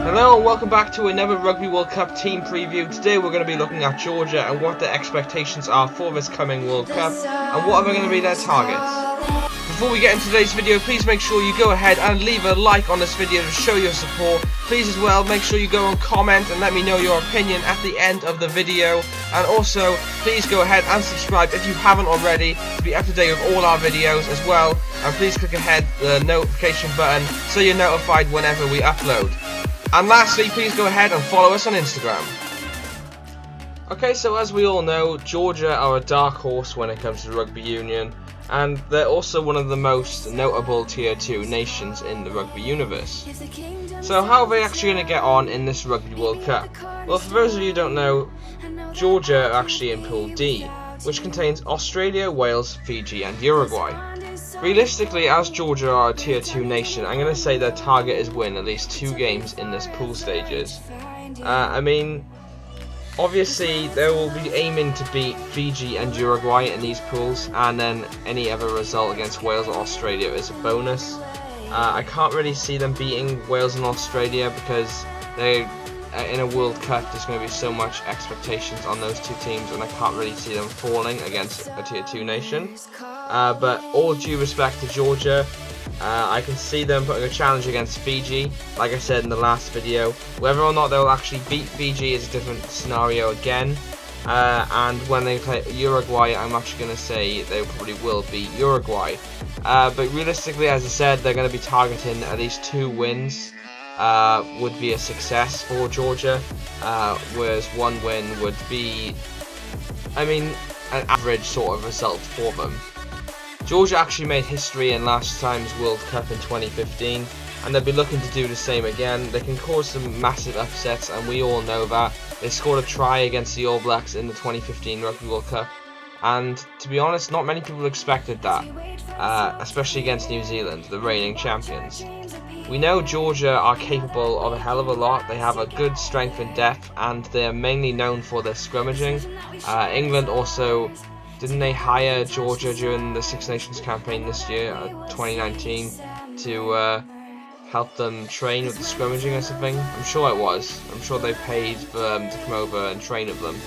Hello and welcome back to another Rugby World Cup team preview. Today we're going to be looking at Georgia and what their expectations are for this coming World Cup and what are going to be their targets. Before we get into today's video, please make sure you go ahead and leave a like on this video to show your support. Please as well make sure you go and comment and let me know your opinion at the end of the video. And also please go ahead and subscribe if you haven't already to be up to date with all our videos as well. And please click ahead the notification button so you're notified whenever we upload. And lastly, please go ahead and follow us on Instagram. Okay, so as we all know, Georgia are a dark horse when it comes to rugby union, and they're also one of the most notable Tier 2 nations in the rugby universe. So how are they actually going to get on in this Rugby World Cup? Well, for those of you who don't know, Georgia are actually in Pool D, which contains Australia, Wales, Fiji and Uruguay. Realistically, as Georgia are a Tier 2 nation, I'm going to say their target is win at least 2 games in this pool stages. I mean, obviously they will be aiming to beat Fiji and Uruguay in these pools, and then any other result against Wales or Australia is a bonus. I can't really see them beating Wales and Australia because they in a World Cup there's going to be so much expectations on those two teams, and I can't really see them falling against a Tier 2 nation. But all due respect to Georgia, I can see them putting a challenge against Fiji. Like I said in the last video, whether or not they'll actually beat Fiji is a different scenario again. And when they play Uruguay, I'm actually going to say they probably will beat Uruguay. But realistically, as I said, they're going to be targeting at least 2 wins. Would be a success for Georgia, whereas 1 win would be, an average sort of result for them. Georgia actually made history in last time's World Cup in 2015, and they'll be looking to do the same again. They can cause some massive upsets, and we all know that. They scored a try against the All Blacks in the 2015 Rugby World Cup, and to be honest, not many people expected that, especially against New Zealand, the reigning champions. We know Georgia are capable of a hell of a lot. They have a good strength and depth, and they're mainly known for their scrummaging. England also, didn't they hire Georgia during the Six Nations campaign this year, 2019, to help them train with the scrummaging or something? I'm sure it was. I'm sure they paid for them to come over and train with them.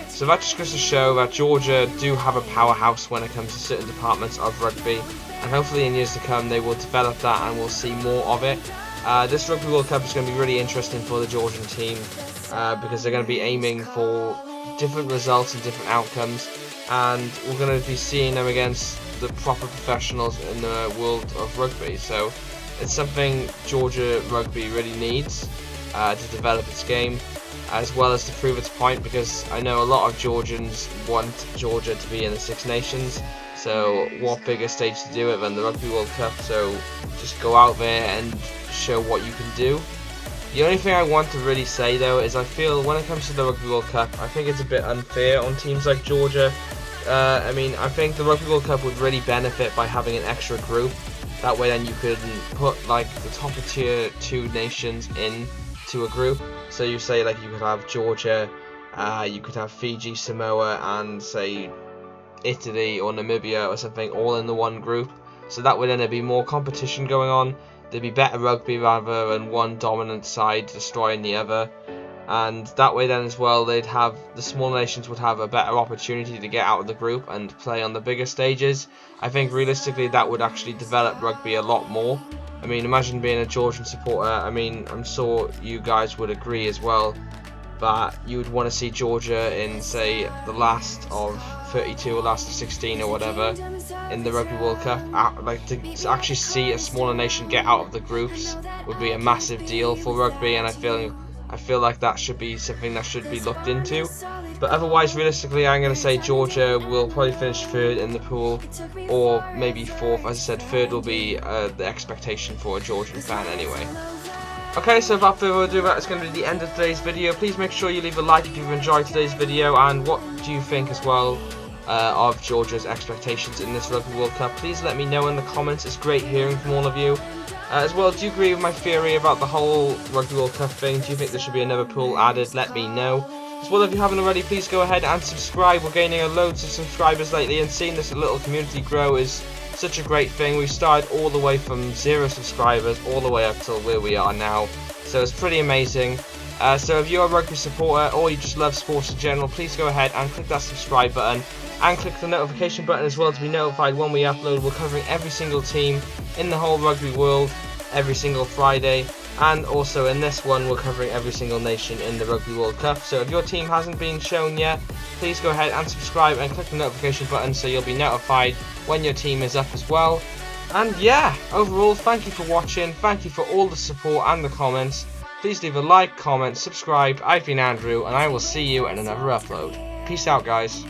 So that just goes to show that Georgia do have a powerhouse when it comes to certain departments of rugby, and hopefully in years to come they will develop that and we'll see more of it. This Rugby World Cup is going to be really interesting for the Georgian team because they're going to be aiming for different results and different outcomes, and we're going to be seeing them against the proper professionals in the world of rugby. So it's something Georgia rugby really needs to develop its game, as well as to prove its point, because I know a lot of Georgians want Georgia to be in the Six Nations. So what bigger stage to do it than the Rugby World Cup? So just go out there and show what you can do. The only thing I want to really say though is I feel when it comes to the Rugby World Cup, I think it's a bit unfair on teams like Georgia. I think the Rugby World Cup would really benefit by having an extra group. That way then you could put like the top of Tier 2 nations into a group. So you say like you could have Georgia, you could have Fiji, Samoa and say Italy or Namibia or something all in the one group. So that would then there'd be more competition going on. There'd be better rugby rather than one dominant side destroying the other. And that way then as well, they'd have, the smaller nations would have a better opportunity to get out of the group and play on the bigger stages. I think realistically that would actually develop rugby a lot more. I mean, imagine being a Georgian supporter. I mean, I'm sure you guys would agree as well, but you would want to see Georgia in, say, the last of 32 or last of 16 or whatever in the Rugby World Cup. Like to actually see a smaller nation get out of the groups would be a massive deal for rugby, and I feel like that should be something that should be looked into. But otherwise, realistically, I'm going to say Georgia will probably finish 3rd in the pool, or maybe 4th. As I said, 3rd will be the expectation for a Georgian fan anyway. Okay, so without further ado, that is going to be the end of today's video. Please make sure you leave a like if you've enjoyed today's video, and what do you think as well of Georgia's expectations in this Rugby World Cup. Please let me know in the comments. It's great hearing from all of you. As well, do you agree with my theory about the whole Rugby World Cup thing? Do you think there should be another pool added? Let me know. As well, if you haven't already, please go ahead and subscribe. We're gaining loads of subscribers lately, and seeing this little community grow is such a great thing. We started all the way from 0 subscribers all the way up till where we are now. So So it's pretty amazing. So if you're a rugby supporter or you just love sports in general, please go ahead and click that subscribe button and click the notification button as well to be notified when we upload. We're covering every single team in the whole rugby world every single Friday, and also in this one we're covering every single nation in the Rugby World Cup. So if your team hasn't been shown yet, please go ahead and subscribe and click the notification button so you'll be notified when your team is up as well. And yeah, overall, thank you for watching, thank you for all the support and the comments. Please leave a like, comment, subscribe. I've been Andrew, and I will see you in another upload. Peace out, guys.